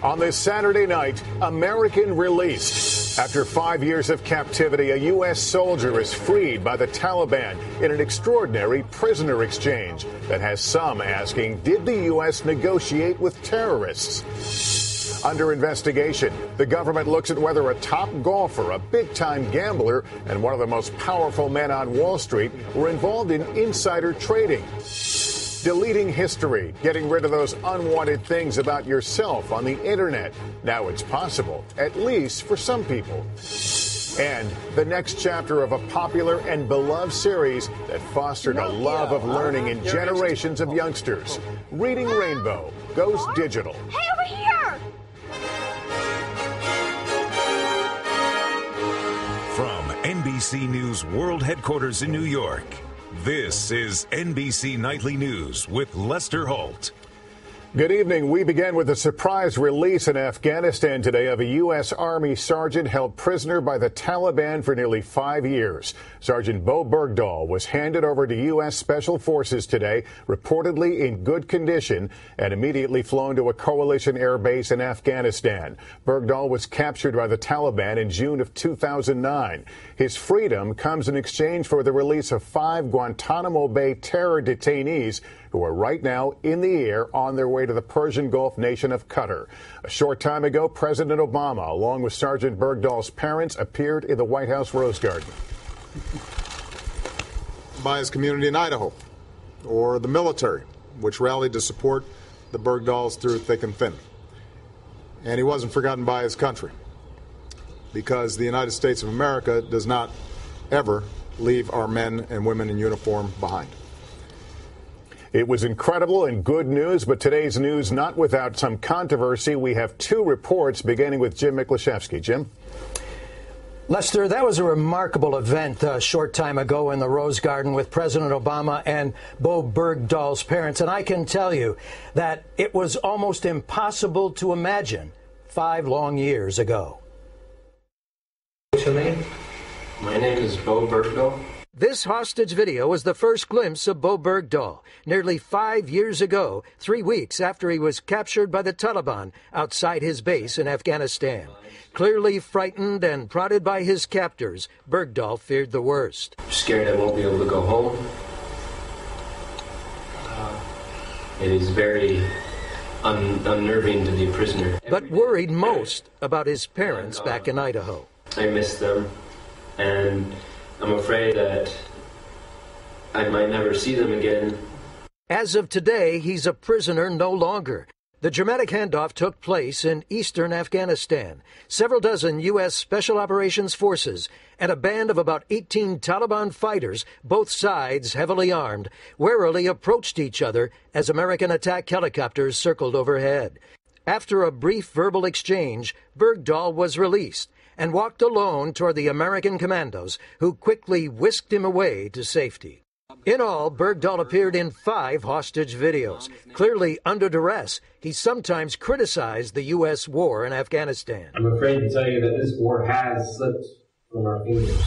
On this Saturday night, American released. After 5 years of captivity, a U.S. soldier is freed by the Taliban in an extraordinary prisoner exchange that has some asking, did the U.S. negotiate with terrorists? Under investigation, the government looks at whether a top golfer, a big-time gambler, and one of the most powerful men on Wall Street were involved in insider trading. Deleting history, getting rid of those unwanted things about yourself on the internet. Now it's possible, at least for some people. And the next chapter of a popular and beloved series that fostered a love of learning in generations of youngsters. Reading Rainbow goes digital. Hey, over here! From NBC News World Headquarters in New York, this is NBC Nightly News with Lester Holt. Good evening. We begin with a surprise release in Afghanistan today of a U.S. Army sergeant held prisoner by the Taliban for nearly 5 years. Sergeant Bo Bergdahl was handed over to U.S. Special Forces today, reportedly in good condition, and immediately flown to a coalition air base in Afghanistan. Bergdahl was captured by the Taliban in June of 2009. His freedom comes in exchange for the release of 5 Guantanamo Bay terror detainees who are right now in the air on their way to the Persian Gulf nation of Qatar. A short time ago, President Obama, along with Sergeant Bergdahl's parents, appeared in the White House Rose Garden. By his community in Idaho, or the military, which rallied to support the Bergdahls through thick and thin. And he wasn't forgotten by his country, because the United States of America does not ever leave our men and women in uniform behind. It was incredible and good news, but today's news not without some controversy. We have 2 reports, beginning with Jim Miklaszewski. Jim? Lester, that was a remarkable event a short time ago in the Rose Garden with President Obama and Bo Bergdahl's parents. And I can tell you that it was almost impossible to imagine 5 long years ago. What's your name? My name is Bo Bergdahl. This hostage video was the first glimpse of Bo Bergdahl nearly 5 years ago, 3 weeks after he was captured by the Taliban outside his base in Afghanistan. Clearly frightened and prodded by his captors, Bergdahl feared the worst. Scared I won't be able to go home. It is very unnerving to be a prisoner. But worried most about his parents back in Idaho. I miss them, and I'm afraid that I might never see them again. As of today, he's a prisoner no longer. The dramatic handoff took place in eastern Afghanistan. Several dozen U.S. Special Operations Forces and a band of about 18 Taliban fighters, both sides heavily armed, warily approached each other as American attack helicopters circled overhead. After a brief verbal exchange, Bergdahl was released and walked alone toward the American commandos, who quickly whisked him away to safety. In all, Bergdahl appeared in 5 hostage videos. Clearly under duress, he sometimes criticized the U.S. war in Afghanistan. I'm afraid to tell you that this war has slipped from our fingers.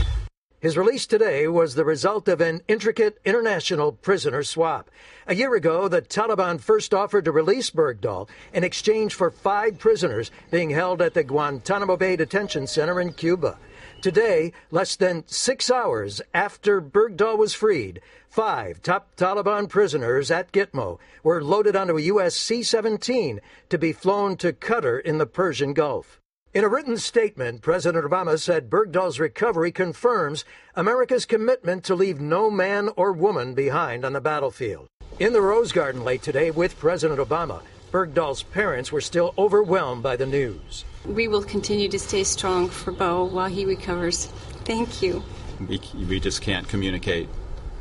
His release today was the result of an intricate international prisoner swap. A year ago, the Taliban first offered to release Bergdahl in exchange for 5 prisoners being held at the Guantanamo Bay Detention Center in Cuba. Today, less than 6 hours after Bergdahl was freed, 5 top Taliban prisoners at Gitmo were loaded onto a U.S. C-17 to be flown to Qatar in the Persian Gulf. In a written statement, President Obama said Bergdahl's recovery confirms America's commitment to leave no man or woman behind on the battlefield. In the Rose Garden late today with President Obama, Bergdahl's parents were still overwhelmed by the news. We will continue to stay strong for Bo while he recovers. Thank you. We just can't communicate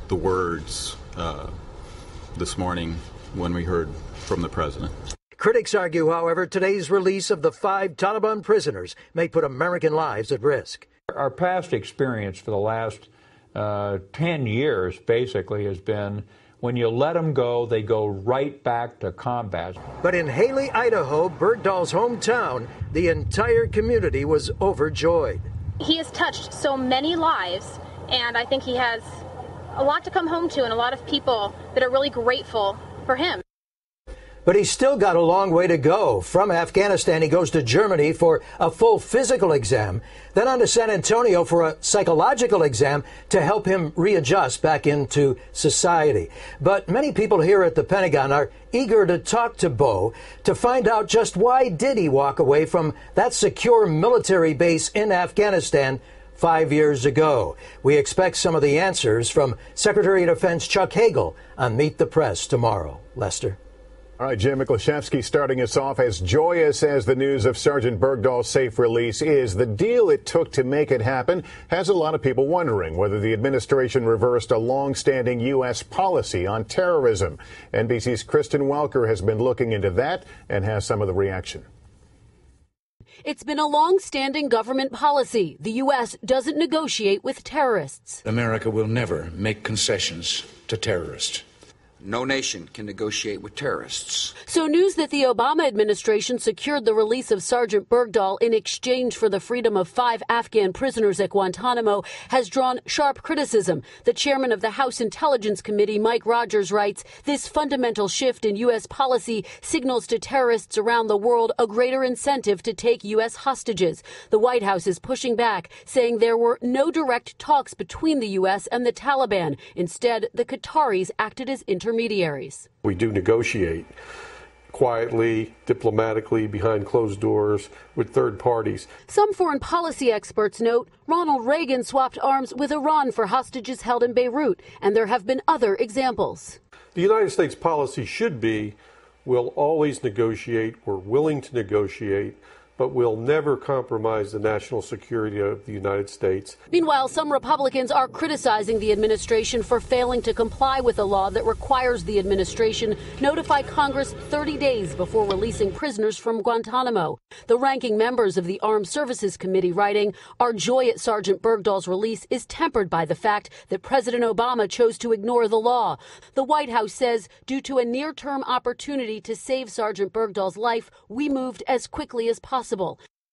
the words this morning when we heard from the president. Critics argue, however, today's release of the 5 Taliban prisoners may put American lives at risk. Our past experience for the last 10 years basically has been when you let them go, they go right back to combat. But in Haley, Idaho, Bergdahl's hometown, the entire community was overjoyed. He has touched so many lives, and I think he has a lot to come home to and a lot of people that are really grateful for him. But he's still got a long way to go. From Afghanistan, he goes to Germany for a full physical exam, then on to San Antonio for a psychological exam to help him readjust back into society. But many people here at the Pentagon are eager to talk to Bo to find out just why did he walk away from that secure military base in Afghanistan 5 years ago. We expect some of the answers from Secretary of Defense Chuck Hagel on Meet the Press tomorrow. Lester. All right, Jim Miklaszewski starting us off. As joyous as the news of Sergeant Bergdahl's safe release is, the deal it took to make it happen has a lot of people wondering whether the administration reversed a long-standing U.S. policy on terrorism. NBC's Kristen Welker has been looking into that and has some of the reaction. It's been a long-standing government policy. The U.S. doesn't negotiate with terrorists. America will never make concessions to terrorists. No nation can negotiate with terrorists. So news that the Obama administration secured the release of Sergeant Bergdahl in exchange for the freedom of 5 Afghan prisoners at Guantanamo has drawn sharp criticism. The chairman of the House Intelligence Committee, Mike Rogers, writes, this fundamental shift in U.S. policy signals to terrorists around the world a greater incentive to take U.S. hostages. The White House is pushing back, saying there were no direct talks between the U.S. and the Taliban. Instead, the Qataris acted as intermediaries. We do negotiate quietly, diplomatically, behind closed doors with third parties. Some foreign policy experts note Ronald Reagan swapped arms with Iran for hostages held in Beirut, and there have been other examples. The United States policy should be, we'll always negotiate, we're willing to negotiate, but we'll never compromise the national security of the United States. Meanwhile, some Republicans are criticizing the administration for failing to comply with a law that requires the administration notify Congress 30 days before releasing prisoners from Guantanamo. The ranking members of the Armed Services Committee writing, our joy at Sergeant Bergdahl's release is tempered by the fact that President Obama chose to ignore the law. The White House says, due to a near-term opportunity to save Sergeant Bergdahl's life, we moved as quickly as possible.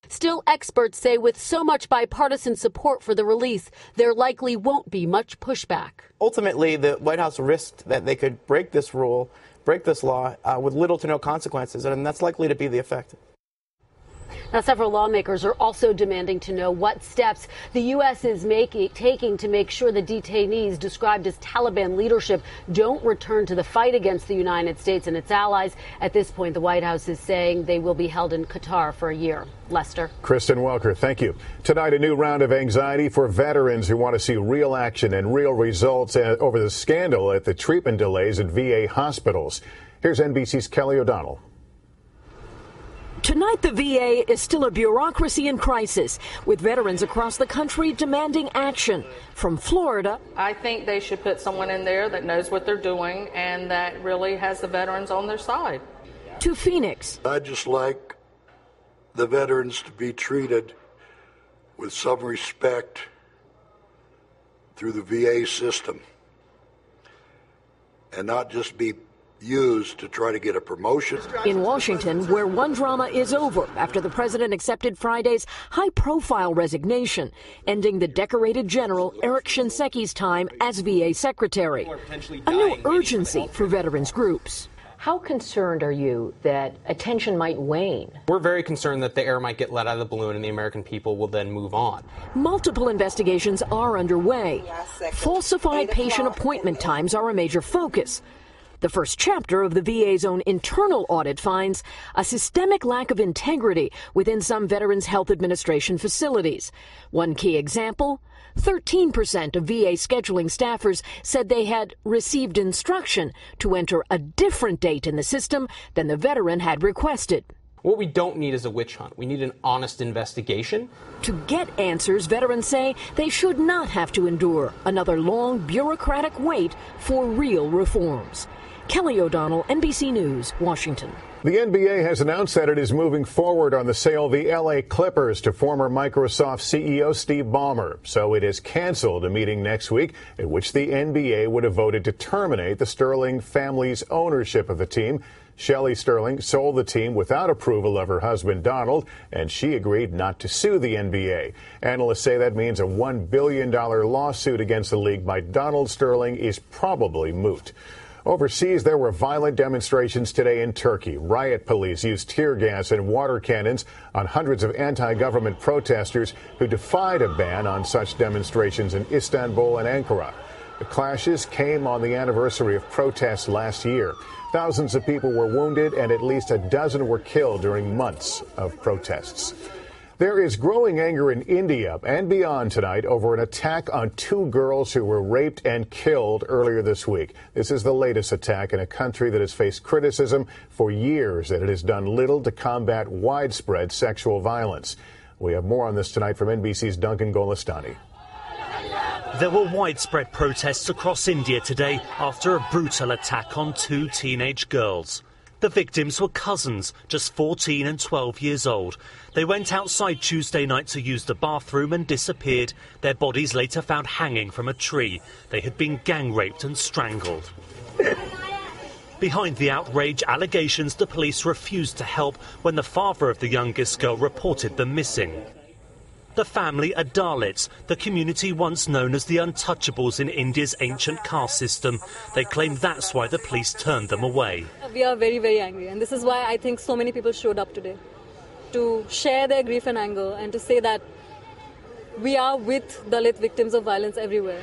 Still, experts say with so much bipartisan support for the release, there likely won't be much pushback. Ultimately, the White House risked that they could break this rule, break this law, with little to no consequences, and that's likely to be the effect. Now, several lawmakers are also demanding to know what steps the U.S. is taking to make sure the detainees described as Taliban leadership don't return to the fight against the United States and its allies. At this point, the White House is saying they will be held in Qatar for a year. Lester. Kristen Welker, thank you. Tonight, a new round of anxiety for veterans who want to see real action and real results over the scandal at the treatment delays at VA hospitals. Here's NBC's Kelly O'Donnell. Tonight, the VA is still a bureaucracy in crisis, with veterans across the country demanding action. From Florida, I think they should put someone in there that knows what they're doing and that really has the veterans on their side. To Phoenix. I'd just like the veterans to be treated with some respect through the VA system and not just be used to try to get a promotion. In Washington, where one drama is over after the president accepted Friday's high-profile resignation, ending the decorated general Eric Shinseki's time as VA secretary. A new urgency for veterans groups. How concerned are you that attention might wane? We're very concerned that the air might get let out of the balloon and the American people will then move on. Multiple investigations are underway. Falsified patient appointment times are a major focus. The first chapter of the VA's own internal audit finds a systemic lack of integrity within some Veterans Health Administration facilities. One key example, 13% of VA scheduling staffers said they had received instruction to enter a different date in the system than the veteran had requested. What we don't need is a witch hunt. We need an honest investigation. To get answers, veterans say they should not have to endure another long bureaucratic wait for real reforms. Kelly O'Donnell, NBC News, Washington. The NBA has announced that it is moving forward on the sale of the LA Clippers to former Microsoft CEO Steve Ballmer. So it has canceled a meeting next week at which the NBA would have voted to terminate the Sterling family's ownership of the team. Shelley Sterling sold the team without approval of her husband, Donald, and she agreed not to sue the NBA. Analysts say that means a $1 billion lawsuit against the league by Donald Sterling is probably moot. Overseas, there were violent demonstrations today in Turkey. Riot police used tear gas and water cannons on hundreds of anti-government protesters who defied a ban on such demonstrations in Istanbul and Ankara. The clashes came on the anniversary of protests last year. Thousands of people were wounded and at least a dozen were killed during months of protests. There is growing anger in India and beyond tonight over an attack on two girls who were raped and killed earlier this week. This is the latest attack in a country that has faced criticism for years that it has done little to combat widespread sexual violence. We have more on this tonight from NBC's Duncan Golestani. There were widespread protests across India today after a brutal attack on two teenage girls. The victims were cousins, just 14 and 12 years old. They went outside Tuesday night to use the bathroom and disappeared. Their bodies later found hanging from a tree. They had been gang raped and strangled. Behind the outrage, allegations the police refused to help when the father of the youngest girl reported them missing. The family are Dalits, the community once known as the untouchables in India's ancient caste system. They claim that's why the police turned them away. We are very, very angry, and this is why I think so many people showed up today, to share their grief and anger and to say that we are with Dalit victims of violence everywhere.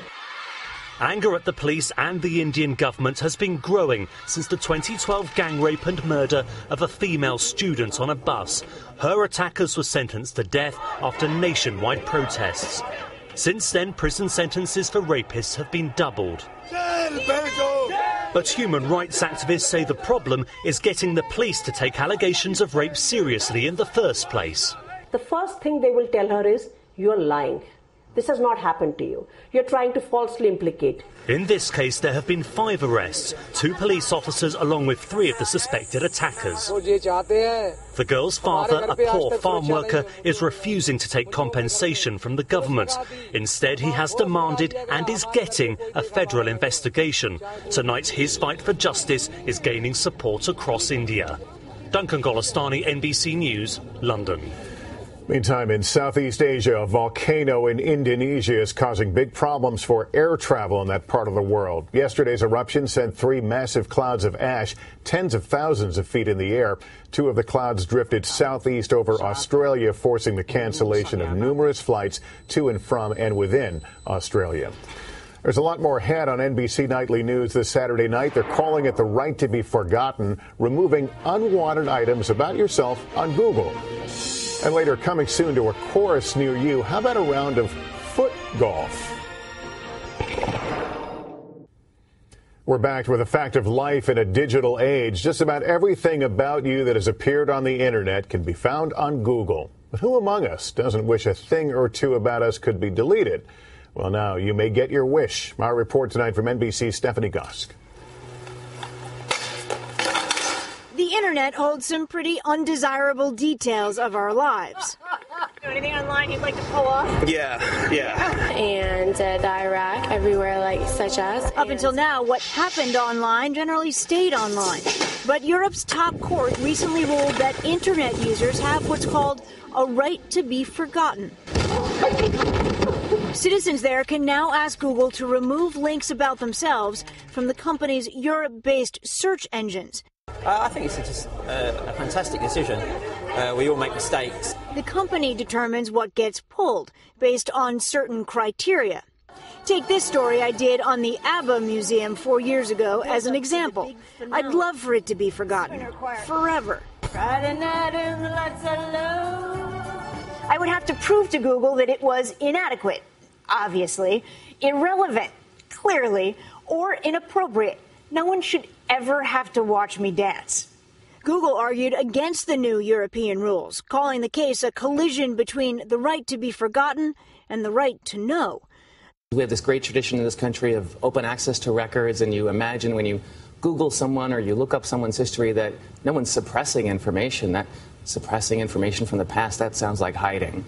Anger at the police and the Indian government has been growing since the 2012 gang rape and murder of a female student on a bus. Her attackers were sentenced to death after nationwide protests. Since then, prison sentences for rapists have been doubled. But human rights activists say the problem is getting the police to take allegations of rape seriously in the first place. The first thing they will tell her is, "You're lying. This has not happened to you. You're trying to falsely implicate." In this case, there have been 5 arrests, 2 police officers along with 3 of the suspected attackers. The girl's father, a poor farm worker, is refusing to take compensation from the government. Instead, he has demanded and is getting a federal investigation. Tonight, his fight for justice is gaining support across India. Duncan Golestani, NBC News, London. Meantime, in Southeast Asia, a volcano in Indonesia is causing big problems for air travel in that part of the world. Yesterday's eruption sent 3 massive clouds of ash, tens of thousands of feet in the air. 2 of the clouds drifted southeast over Australia, forcing the cancellation of numerous flights to and from and within Australia. There's a lot more ahead on NBC Nightly News this Saturday night. They're calling it the right to be forgotten, removing unwanted items about yourself on Google. And later, coming soon to a chorus near you, how about a round of foot golf? We're back with a fact of life in a digital age. Just about everything about you that has appeared on the internet can be found on Google. But who among us doesn't wish a thing or two about us could be deleted? Well, now you may get your wish. Our report tonight from NBC's Stephanie Gosk. The internet holds some pretty undesirable details of our lives. Anything online you'd like to pull off? Yeah. And the Iraq, everywhere, such as. Up until now, what happened online generally stayed online. But Europe's top court recently ruled that internet users have what's called a right to be forgotten. Citizens there can now ask Google to remove links about themselves from the company's Europe-based search engines. I think it's just a fantastic decision. We all make mistakes. The company determines what gets pulled based on certain criteria. Take this story I did on the ABBA Museum 4 years ago as an example. I'd love for it to be forgotten forever. Friday night and the lights are low. I would have to prove to Google that it was inadequate, obviously, irrelevant, clearly, or inappropriate. No one should ever have to watch me dance. Google argued against the new European rules, calling the case a collision between the right to be forgotten and the right to know. We have this great tradition in this country of open access to records, and you imagine when you Google someone or you look up someone's history that no one's suppressing information. That suppressing information from the past, that sounds like hiding.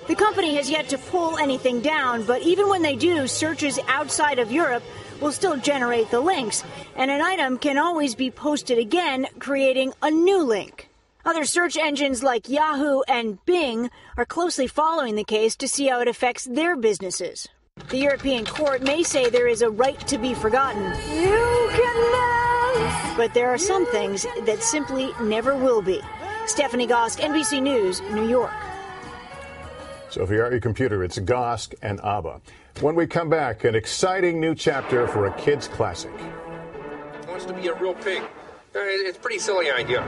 The company has yet to pull anything down, but even when they do, searches outside of Europe will still generate the links, and an item can always be posted again, creating a new link. Other search engines like Yahoo and Bing are closely following the case to see how it affects their businesses. The European Court may say there is a right to be forgotten. You can dance. But there are some things that simply never will be. Stephanie Gosk, NBC News, New York. So if you're at your computer, it's Gosk and ABBA. When we come back, an exciting new chapter for a kids' classic. Wants to be a real pig. It's a pretty silly idea.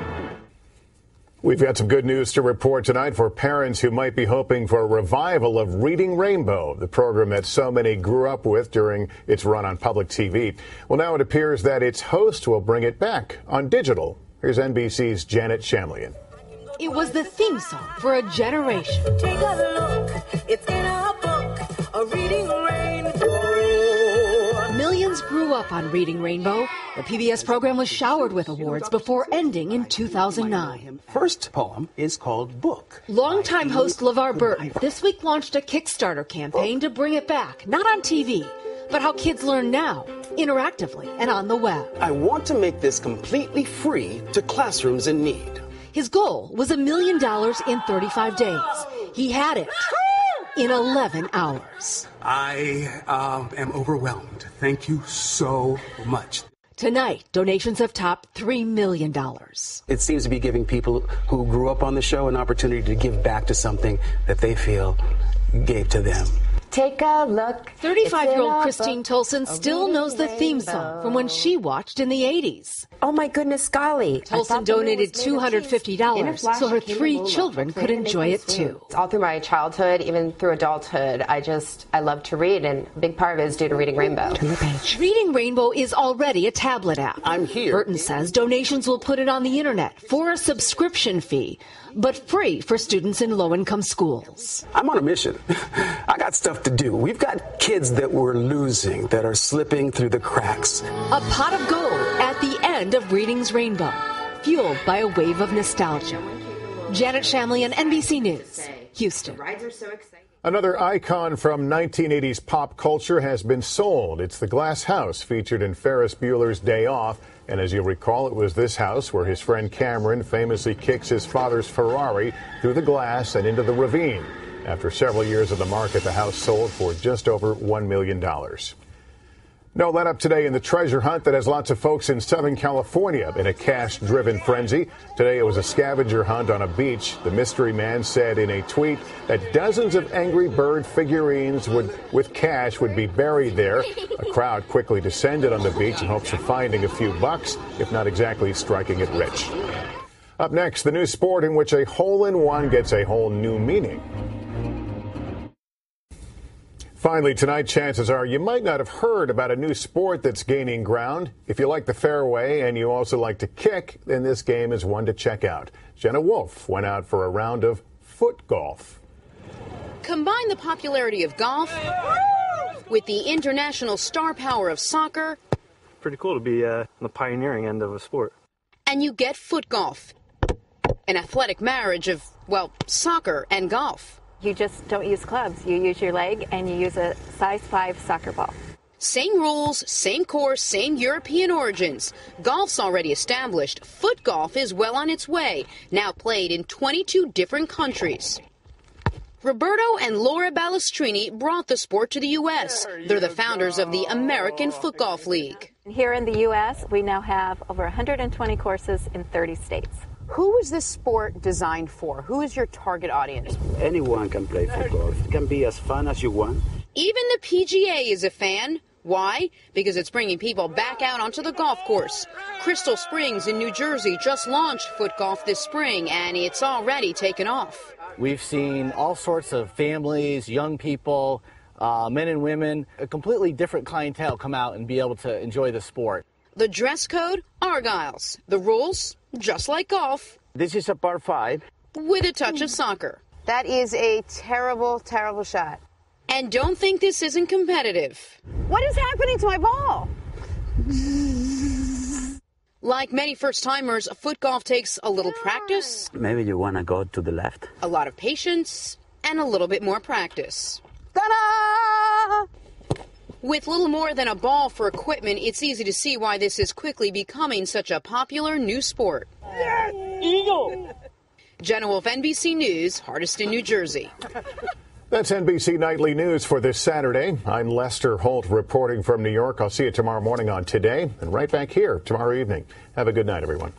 We've got some good news to report tonight for parents who might be hoping for a revival of Reading Rainbow, the program that so many grew up with during its run on public TV. Well, now it appears that its host will bring it back on digital. Here's NBC's Janet Shamlian. It was the theme song for a generation. Take a look, it's in a book, a Reading Rainbow. Millions grew up on Reading Rainbow. The PBS program was showered with awards before ending in 2009. First poem is called Book. Longtime host LeVar Burton this week launched a Kickstarter campaign to bring it back, not on TV, but how kids learn now, interactively and on the web. I want to make this completely free to classrooms in need. His goal was $1 million in 35 days. He had it in 11 hours. I am overwhelmed. Thank you so much. Tonight, donations have topped $3 million. It seems to be giving people who grew up on the show an opportunity to give back to something that they feel gave to them. Take a look. 35-year-old Christine Tolson still knows the theme song from when she watched in the 80s. Oh, my goodness, golly. Tolson donated $250 so her 3 children could enjoy it, too. All through my childhood, even through adulthood, I love to read, and a big part of it is due to Reading Rainbow. Reading Rainbow is already a tablet app. I'm here. Burton says donations will put it on the internet for a subscription fee, but free for students in low-income schools. I'm on a mission. I got stuff to do. We've got kids that we're losing, that are slipping through the cracks. A pot of gold at the end of Reading's Rainbow, fueled by a wave of nostalgia. Janet Shamlian, NBC News, Houston. Another icon from 1980s pop culture has been sold. It's the glass house featured in Ferris Bueller's Day Off. And as you'll recall, it was this house where his friend Cameron famously kicks his father's Ferrari through the glass and into the ravine. After several years on the market, the house sold for just over $1 million. No let up today in the treasure hunt that has lots of folks in Southern California in a cash-driven frenzy. Today it was a scavenger hunt on a beach. The mystery man said in a tweet that dozens of Angry Bird figurines with cash would be buried there. A crowd quickly descended on the beach in hopes of finding a few bucks, if not exactly striking it rich. Up next, the new sport in which a hole-in-one gets a whole new meaning. Finally, tonight, chances are you might not have heard about a new sport that's gaining ground. If you like the fairway and you also like to kick, then this game is one to check out. Jenna Wolf went out for a round of foot golf. Combine the popularity of golf with the international star power of soccer. Pretty cool to be on the pioneering end of a sport. And you get foot golf, an athletic marriage of, well, soccer and golf. You just don't use clubs. You use your leg and you use a size 5 soccer ball. Same rules, same course, same European origins. Golf's already established. Foot golf is well on its way, now played in 22 different countries. Roberto and Laura Balestrini brought the sport to the U.S. They're the founders of the American Foot Golf League. Here in the U.S., we now have over 120 courses in 30 states. Who is this sport designed for? Who is your target audience? Anyone can play foot golf. It can be as fun as you want. Even the PGA is a fan. Why? Because it's bringing people back out onto the golf course. Crystal Springs in New Jersey just launched foot golf this spring, and it's already taken off. We've seen all sorts of families, young people, men and women, a completely different clientele come out and be able to enjoy the sport. The dress code, Argyles. The rules, just like golf. This is a par 5. With a touch of soccer. That is a terrible, terrible shot. And don't think this isn't competitive. What is happening to my ball? Like many first-timers, foot golf takes a little practice. Maybe you want to go to the left. A lot of patience and a little bit more practice. Ta-da! With little more than a ball for equipment, it's easy to see why this is quickly becoming such a popular new sport. Yes! Eagle! Jenna Wolf, NBC News, Hardesty, New Jersey. That's NBC Nightly News for this Saturday. I'm Lester Holt reporting from New York. I'll see you tomorrow morning on Today and right back here tomorrow evening. Have a good night, everyone.